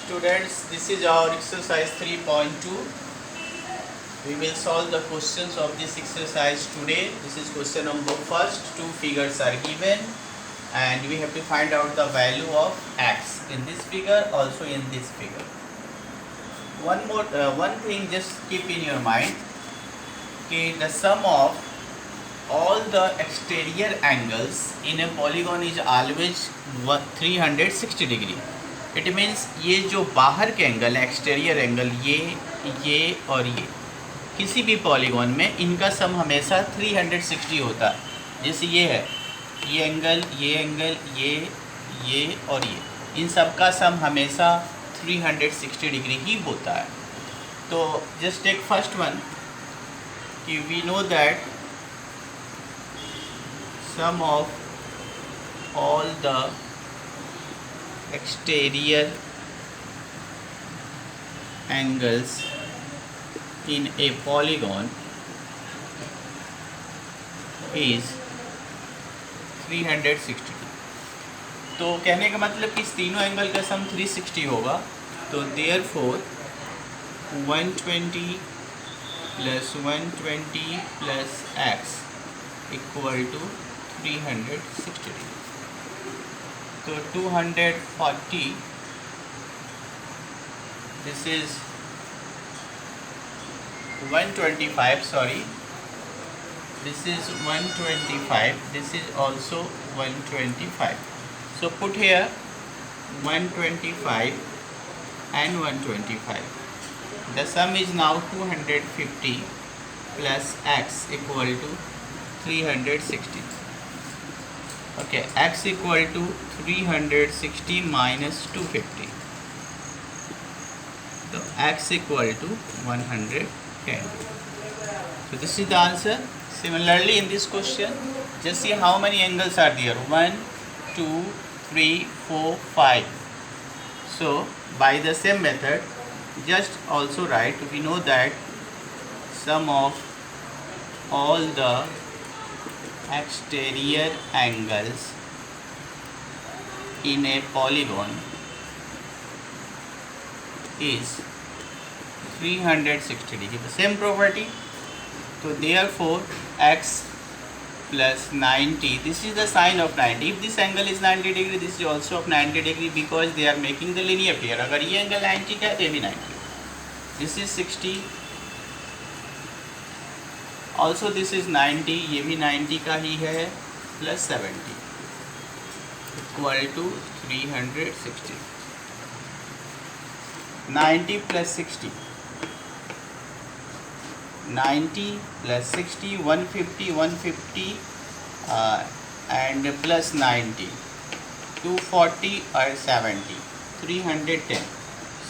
Students, this is our exercise 3.2. We will solve the questions of this exercise today. This is question number first. Two figures are given and we have to find out the value of x in this figure, also in this figure. One thing just keep in your mind, okay, the sum of all the exterior angles in a polygon is always 360 degree. It means ये जो बाहर के angle है, exterior angle, ये और ये किसी भी पॉलीगॉन में इनका सम हमेशा 360 होता है। जैसे ये है, ये एंगल, ये और ये, इन सब का सम हमेशा 360 डिग्री ही होता है। तो जस्ट टेक फर्स्ट वन कि we know that sum of all the exterior angles in a polygon is 360। तो कहने का मतलब कि इस तीनों एंगल का सम 360 होगा। तो therefore 120 plus 120 plus x equal to 360 degree। तो 240, this is 125, sorry, this is 125, this is also 125. So put here 125 and 125. The sum is now 250 plus x equal to 360. Okay, x equal to 360 minus 250. So x equal to 110. So this is the answer. Similarly, in this question, just see how many angles are there. 1, 2, 3, 4, 5. So by the same method, just also write. We know that sum of all the exterior angles in a polygon is 360 degree. The same property. So therefore x plus 90, this is the sine of 90. If this angle is 90 degree, this is also of 90 degree because they are making the linear pair. अगर ये angle 90 का है तो ये भी 90. This is 60. Also this is 90, ये भी 90 का ही है, plus 70 equal to 360. 90 plus 60, 90 plus 60, 150 and plus 90, 240 or 70, 310.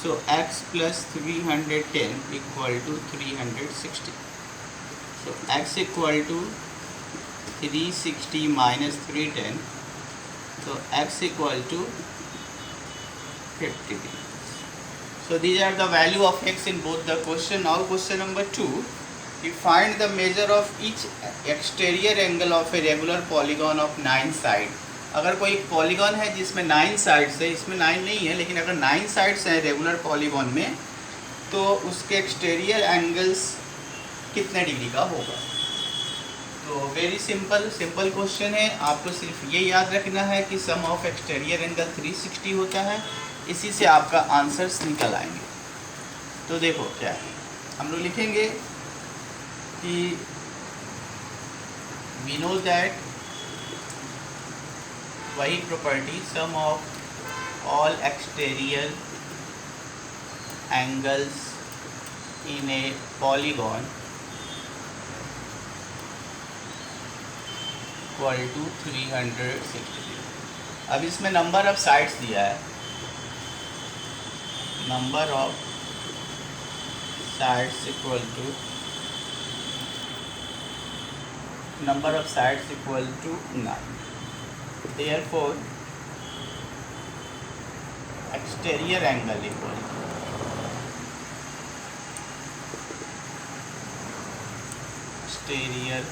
So x plus 310 equal to 360. So x equal to 360 minus 310. So x equal to 50 degrees. So these are the value of x in both the question. Now question number 2. We find the measure of each exterior angle of a regular polygon of 9 sides. अगर कोई polygon है जिसमें 9 sides है, इसमें 9 नहीं है लेकिन अगर 9 साइड्स हैं रेगुलर पॉलीगॉन में, तो उसके एक्सटीरियर एंगल्स कितने डिग्री का होगा। तो वेरी सिंपल क्वेश्चन है। आपको सिर्फ ये याद रखना है कि सम ऑफ एक्सटीरियर एंगल 360 होता है, इसी से आपका आंसर्स निकल आएंगे। तो देखो क्या है, हम लोग लिखेंगे कि वी नो दैट, वही property, sum of all exterior angles in a polygon equal to 360। अब इसमें नंबर ऑफ साइड्स दिया है, number of sides equal to number of sides equal to 9। Therefore exterior angle equal exterior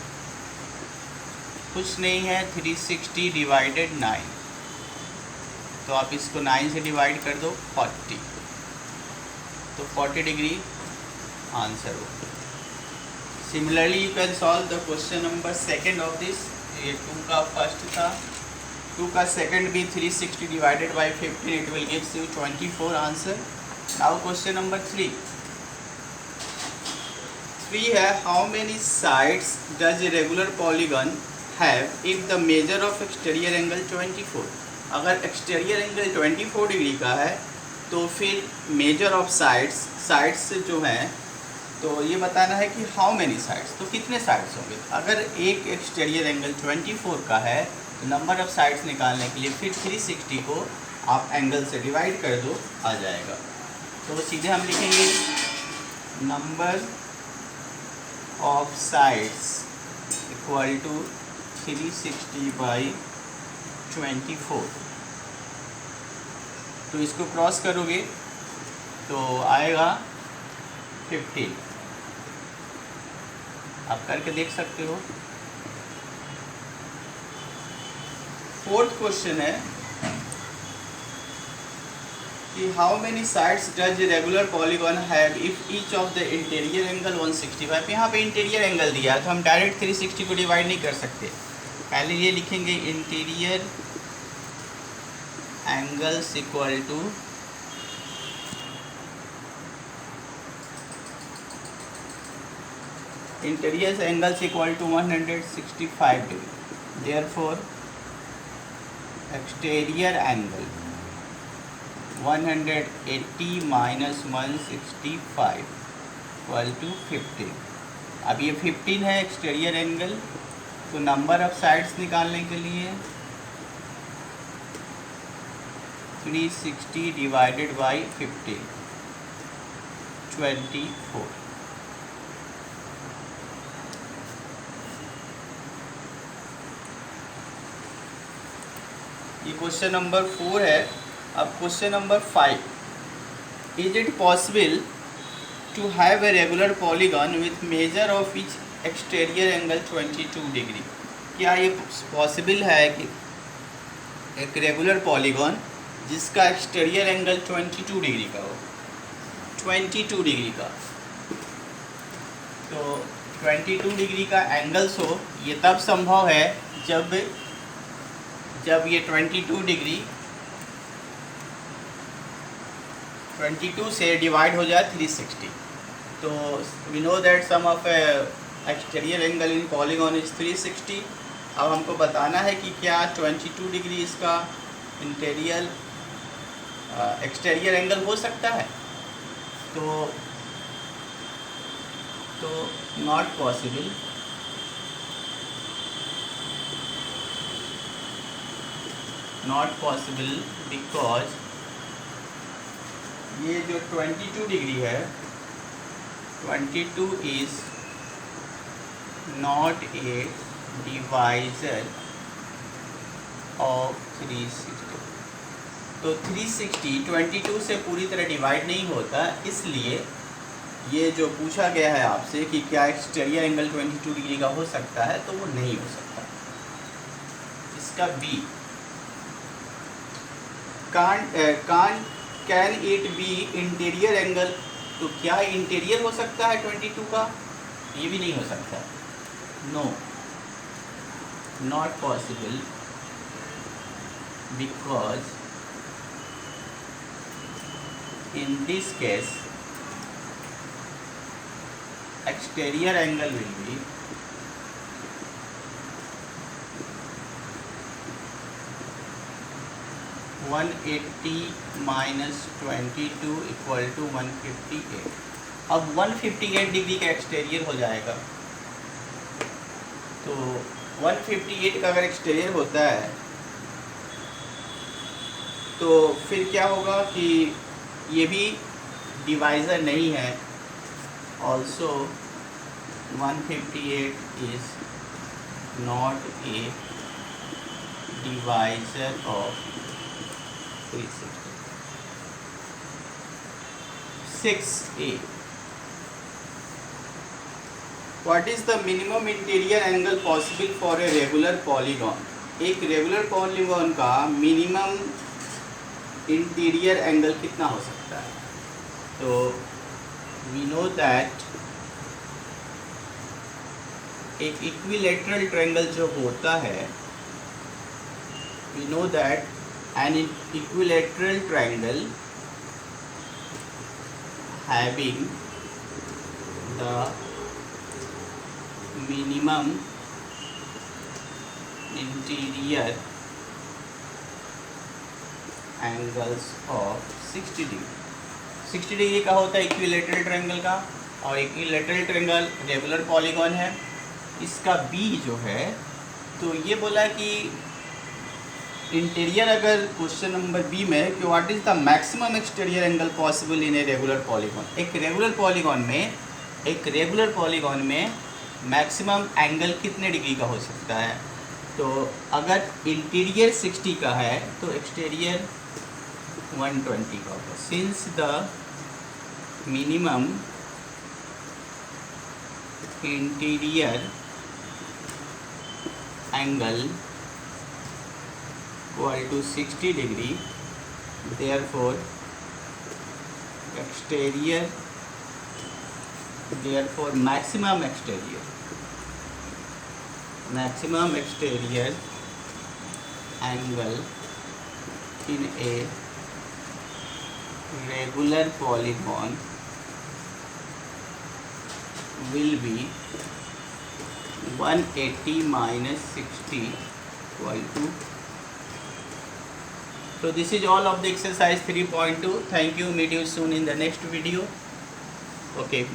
कुछ नहीं है, 360 divided 9, तो आप इसको 9 से डिवाइड कर दो 40। तो 40 डिग्री आंसर हो। Similarly you can solve the question number second of this. ये 2 का फर्स्ट था, 2 का सेकेंड भी 360 divided by 15 it will gives you 24 answer. Now question number 3 है how many sides does a regular polygon have if the measure of exterior angle 24। अगर exterior angle 24 degree का है तो फिर मेजर ऑफ साइड्स जो हैं तो ये बताना है कि हाउ मेनी साइड्स, तो कितने साइड्स होंगे। अगर एक एक्सटीरियर एंगल 24 का है तो नंबर ऑफ साइड्स निकालने के लिए फिर 360 को आप एंगल से डिवाइड कर दो, आ जाएगा। तो सीधे हम लिखेंगे number of sides equal to 360 by 24। तो इसको क्रॉस करोगे तो आएगा 15। आप करके देख सकते हो। फोर्थ क्वेश्चन है कि how many sides does regular polygon have if each of the interior angle 165। यहाँ पे इंटीरियर एंगल दिया है तो हम डायरेक्ट 360 को डिवाइड नहीं कर सकते, पहले ये लिखेंगे interior angles equal to interior angles equal to 165 degree. Therefore exterior angle 180 minus 165 equal to 15। अब ये 15 है एक्सटीरियर एंगल, तो नंबर ऑफ साइड्स निकालने के लिए 360 डिवाइडेड बाई 15 24। ये क्वेश्चन नंबर 4 है। अब question number 5, is it possible to have a regular polygon with measure of each exterior angle 22 degree. क्या ये पॉसिबल है कि एक रेगुलर पॉलीगॉन जिसका एक्सटीरियर एंगल 22 डिग्री का हो, 22 डिग्री का, तो 22 डिग्री का एंगल्स हो, ये तब संभव है जब ये 22 डिग्री 22 से डिवाइड हो जाए 360। तो we know that sum of exterior angle in polygon is 360। अब हमको बताना है कि क्या 22 डिग्री इसका एक्सटीरियर एंगल हो सकता है। तो नॉट पॉसिबल, बिकॉज ये जो 22 डिग्री है, 22 is not a divisor of 360। तो 360 22 से पूरी तरह डिवाइड नहीं होता, इसलिए ये जो पूछा गया है आपसे कि क्या एक्सटीरियर एंगल 22 डिग्री का हो सकता है, तो वो नहीं हो सकता। इसका B, can it be interior angle. तो क्या इंटीरियर हो सकता है 22 का? ये भी नहीं हो सकता। No, not possible, because in this case exterior angle will be (180 minus 22 equal to 158). अब 158 डिग्री का एक्सटीरियर हो जाएगा। तो 158 का अगर एक्सटीरियर होता है तो फिर क्या होगा कि ये भी डिवाइज़र नहीं है। Also 158 is not a divisor of 360। 6a, what is the minimum interior angle possible for a regular polygon. एक रेगुलर पॉलीगॉन का मिनिमम इंटीरियर एंगल कितना हो सकता है? तो वी नो दैट एक इक्विलेटरल ट्रायंगल जो होता है, we know that an equilateral triangle having the minimum interior angles of 60 degree. 60 degree का होता है इक्विलेटरल ट्रायंगल का, और इक्विलेटरल ट्रायंगल रेगुलर पॉलीगॉन है। इसका बी जो है, तो ये बोला कि इंटीरियर, अगर क्वेश्चन नंबर बी में कि what is the maximum exterior angle possible in A regular polygon. एक रेगुलर पॉलीगॉन में मैक्सिमम एंगल कितने डिग्री का हो सकता है। तो अगर इंटीरियर 60 का है तो एक्सटीरियर 120 का होगा। Since the minimum interior angle equal to 60 degree, therefore maximum exterior angle in a regular polygon will be 180 minus 60 equal to. So this is all of the exercise 3.2. Thank you. Meet you soon in the next video. Okay.